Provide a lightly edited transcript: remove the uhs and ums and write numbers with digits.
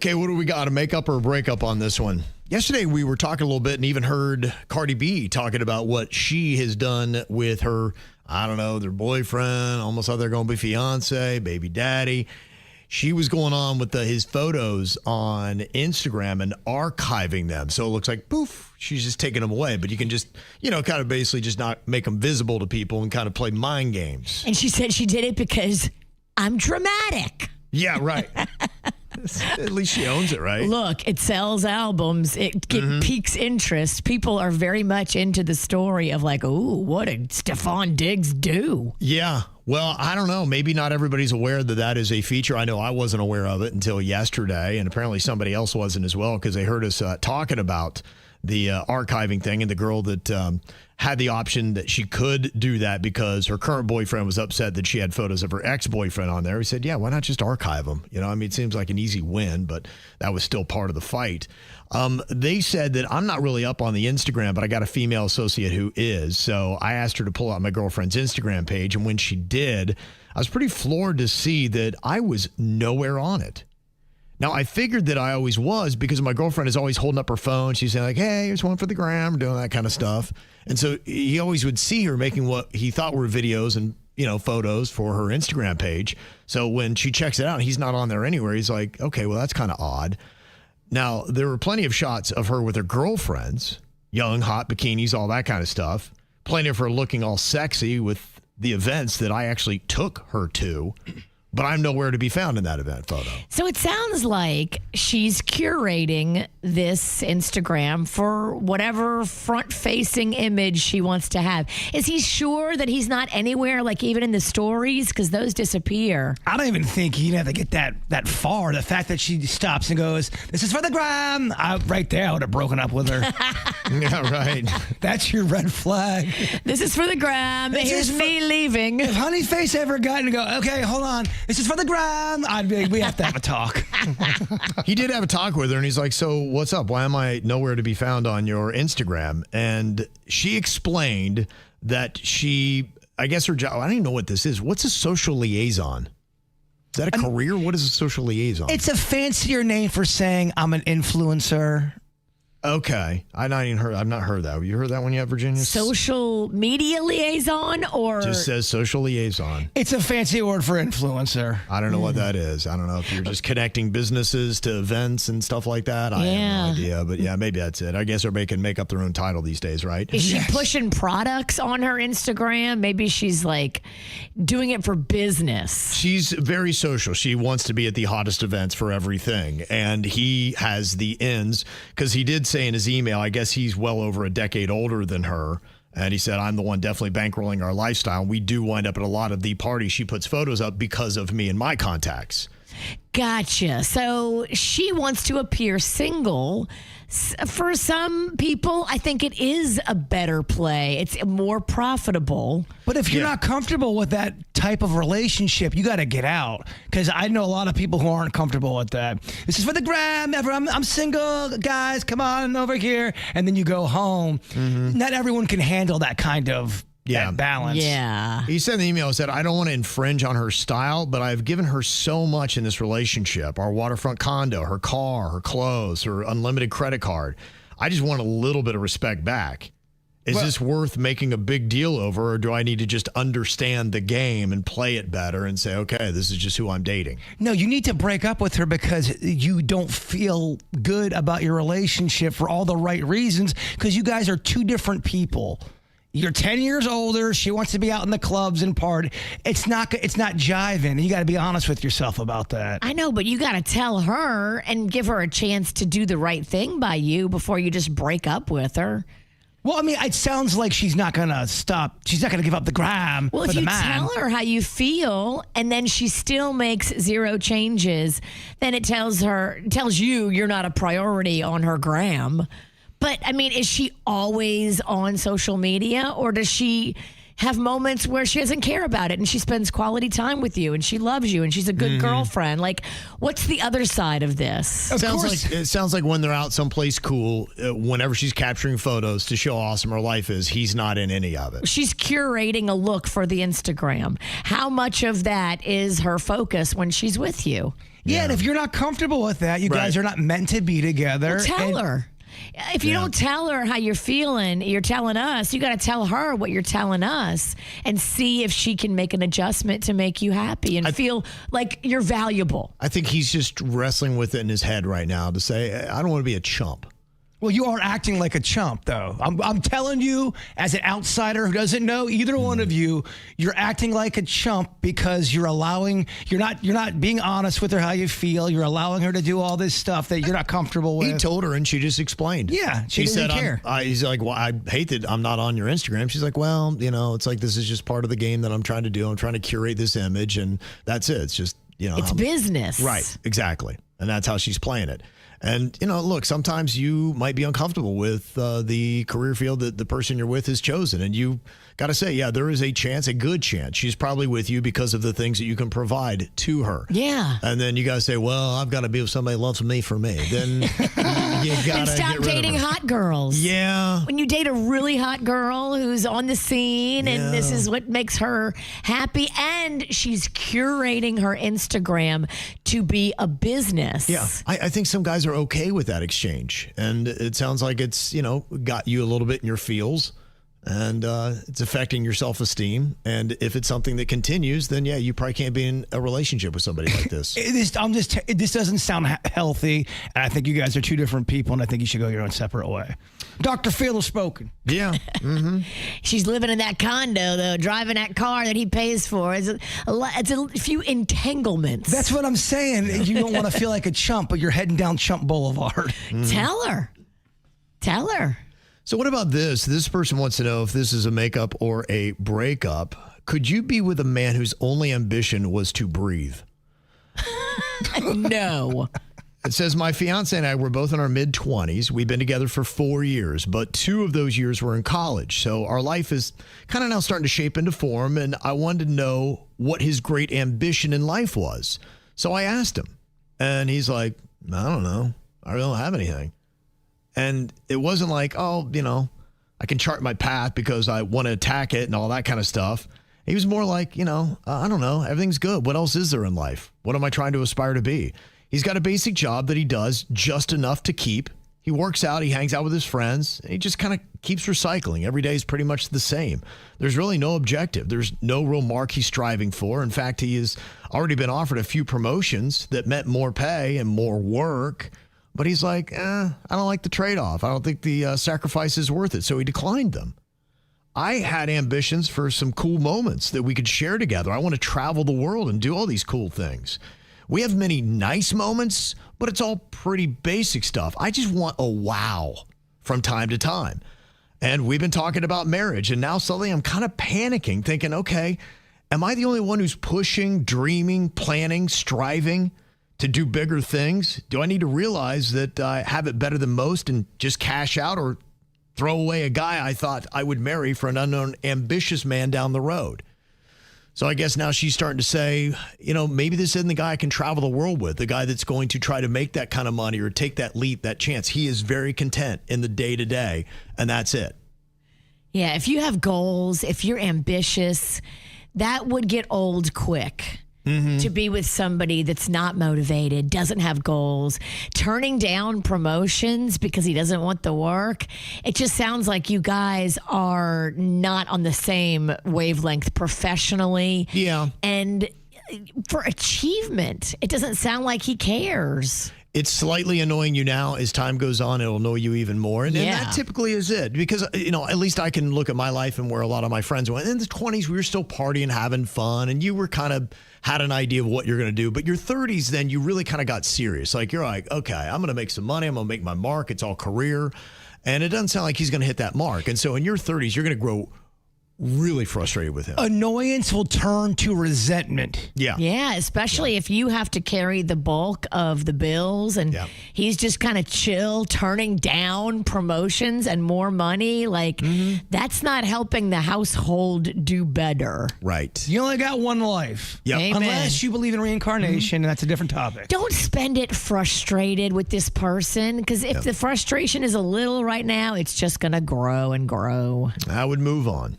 Okay, what do we got? A makeup or a breakup on this one? Yesterday, we were talking a little bit and even heard Cardi B talking about what she has done with her, I don't know, their boyfriend, almost thought they're going to be fiance, baby daddy. She was going on with his photos on Instagram and archiving them. So it looks like, poof, she's just taking them away. But you can just, kind of basically just not make them visible to people and kind of play mind games. And she said she did it because I'm dramatic. Yeah, right. At least she owns it, right? Look, it sells albums. It piques interest. People are very much into the story of like, ooh, what did Stefon Diggs do? Yeah. Well, I don't know. Maybe not everybody's aware that is a feature. I know I wasn't aware of it until yesterday, and apparently somebody else wasn't as well because they heard us talking about the archiving thing and the girl that had the option that she could do that because her current boyfriend was upset that she had photos of her ex-boyfriend on there. He said, yeah, why not just archive them? It seems like an easy win, but that was still part of the fight. They said that I'm not really up on the Instagram, but I got a female associate who is. So I asked her to pull out my girlfriend's Instagram page. And when she did, I was pretty floored to see that I was nowhere on it. Now, I figured that I always was because my girlfriend is always holding up her phone. She's saying like, hey, here's one for the gram, doing that kind of stuff. And so he always would see her making what he thought were videos and, photos for her Instagram page. So when she checks it out and he's not on there anywhere, he's like, okay, well, that's kind of odd. Now, there were plenty of shots of her with her girlfriends, young, hot bikinis, all that kind of stuff. Plenty of her looking all sexy with the events that I actually took her to. But I'm nowhere to be found in that event photo. So it sounds like she's curating this Instagram for whatever front-facing image she wants to have. Is he sure that he's not anywhere, like even in the stories? Because those disappear. I don't even think he'd have to get that far. The fact that she stops and goes, this is for the gram. Right there, I would have broken up with her. Yeah, right. That's your red flag. This is for the gram. Here's me leaving. If Honeyface ever got to go, okay, hold on. This is for the gram. I'd be like, we have to have a talk. He did have a talk with her, and he's like, so what's up? Why am I nowhere to be found on your Instagram? And she explained that I guess her job, I don't even know what this is. What's a social liaison? Is that a career? What is a social liaison? It's a fancier name for saying I'm an influencer. Okay. I've not heard that. Have you heard that one yet, Virginia? Social media liaison or? Just says social liaison. It's a fancy word for influencer. I don't know what that is. I don't know if you're just connecting businesses to events and stuff like that. I have no idea. But yeah, maybe that's it. I guess everybody can make up their own title these days, right? Is she pushing products on her Instagram? Maybe she's like doing it for business. She's very social. She wants to be at the hottest events for everything. And he has the ends because he did say in his email, I guess he's well over a decade older than her. And he said, I'm the one definitely bankrolling our lifestyle. We do wind up at a lot of the parties she puts photos up because of me and my contacts. Gotcha. So she wants to appear single. For some people, I think it is a better play. It's more profitable. But if you're not comfortable with that type of relationship, you got to get out. Because I know a lot of people who aren't comfortable with that. This is for the gram. I'm single, guys. Come on over here. And then you go home. Mm-hmm. Not everyone can handle that kind of that balance. Yeah. He said in the email, he said, I don't want to infringe on her style, but I've given her so much in this relationship. Our waterfront condo, her car, her clothes, her unlimited credit card. I just want a little bit of respect back. Is this worth making a big deal over, or do I need to just understand the game and play it better and say, okay, this is just who I'm dating? No, you need to break up with her because you don't feel good about your relationship for all the right reasons because you guys are two different people. You're 10 years older. She wants to be out in the clubs and party. It's not jiving. You got to be honest with yourself about that. I know, but you got to tell her and give her a chance to do the right thing by you before you just break up with her. Well, I mean, it sounds like she's not going to stop. She's not going to give up the gram for the man. Well, if you tell her how you feel and then she still makes zero changes, then it tells you you're not a priority on her gram. But, I mean, is she always on social media, or does she have moments where she doesn't care about it and she spends quality time with you and she loves you and she's a good girlfriend? Like, what's the other side of this? It sounds like when they're out someplace cool, whenever she's capturing photos to show how awesome her life is, he's not in any of it. She's curating a look for the Instagram. How much of that is her focus when she's with you? Yeah, and if you're not comfortable with that, you guys are not meant to be together. Well, tell her. If you don't tell her how you're feeling, you're telling us. You got to tell her what you're telling us and see if she can make an adjustment to make you happy and feel like you're valuable. I think he's just wrestling with it in his head right now to say, I don't want to be a chump. Well, you are acting like a chump, though. I'm telling you, as an outsider who doesn't know either one of you, you're acting like a chump because you're not being honest with her how you feel. You're allowing her to do all this stuff that you're not comfortable with. He told her, and she just explained. Yeah, she didn't care. He's like, well, I hate that I'm not on your Instagram. She's like, well, it's like this is just part of the game that I'm trying to do. I'm trying to curate this image, and that's it. It's just it's business, right? Exactly, and that's how she's playing it. And, look, sometimes you might be uncomfortable with the career field that the person you're with has chosen. And you got to say, yeah, there is a good chance. She's probably with you because of the things that you can provide to her. Yeah. And then you got to say, well, I've got to be with somebody who loves me for me. Then you got to stop dating hot girls. Yeah. When you date a really hot girl who's on the scene and this is what makes her happy, and she's curating her Instagram to be a business. Yeah. I think some guys are okay with that exchange. And it sounds like it's, got you a little bit in your feels. And it's affecting your self-esteem. And if it's something that continues, then, yeah, you probably can't be in a relationship with somebody like this. This doesn't sound healthy. And I think you guys are two different people, and I think you should go your own separate way. Dr. Phil has spoken. Yeah. Mm-hmm. She's living in that condo, though, driving that car that he pays for. It's a few entanglements. That's what I'm saying. You don't want to feel like a chump, but you're heading down Chump Boulevard. Tell her. So what about this? This person wants to know if this is a makeup or a breakup. Could you be with a man whose only ambition was to breathe? No. It says, my fiance and I were both in our mid-20s. We've been together for 4 years, but 2 of those years were in college. So our life is kind of now starting to shape into form, and I wanted to know what his great ambition in life was. So I asked him, and he's like, I don't know. I really don't have anything. And it wasn't like, I can chart my path because I want to attack it and all that kind of stuff. He was more like, I don't know. Everything's good. What else is there in life? What am I trying to aspire to be? He's got a basic job that he does just enough to keep. He works out. He hangs out with his friends. And he just kind of keeps recycling. Every day is pretty much the same. There's really no objective. There's no real mark he's striving for. In fact, he has already been offered a few promotions that meant more pay and more work. But he's like, I don't like the trade-off. I don't think the sacrifice is worth it. So he declined them. I had ambitions for some cool moments that we could share together. I want to travel the world and do all these cool things. We have many nice moments, but it's all pretty basic stuff. I just want a wow from time to time. And we've been talking about marriage, and now suddenly I'm kind of panicking, thinking, okay, am I the only one who's pushing, dreaming, planning, striving to do bigger things? Do I need to realize that I have it better than most and just cash out or throw away a guy I thought I would marry for an unknown ambitious man down the road? So I guess now she's starting to say, maybe this isn't the guy I can travel the world with, the guy that's going to try to make that kind of money or take that leap, that chance. He is very content in the day-to-day, and that's it. Yeah, if you have goals, if you're ambitious, that would get old quick. To be with somebody that's not motivated, doesn't have goals, turning down promotions because he doesn't want the work. It just sounds like you guys are not on the same wavelength professionally. Yeah. And for achievement, it doesn't sound like he cares. It's slightly annoying you now. As time goes on, it'll annoy you even more. And that typically is it. Because, at least I can look at my life and where a lot of my friends went. In the 20s, we were still partying, having fun, and you were kind of had an idea of what you're going to do. But your 30s, then you really kind of got serious. Like, you're like, okay, I'm going to make some money. I'm going to make my mark. It's all career. And it doesn't sound like he's going to hit that mark. And so in your 30s, you're going to grow really frustrated with him. Annoyance will turn to resentment. Yeah. Yeah, especially if you have to carry the bulk of the bills and he's just kind of chill, turning down promotions and more money. Like, that's not helping the household do better. Right. You only got one life. Yep. Amen. Unless you believe in reincarnation, and that's a different topic. Don't spend it frustrated with this person, because if the frustration is a little right now, it's just going to grow and grow. I would move on.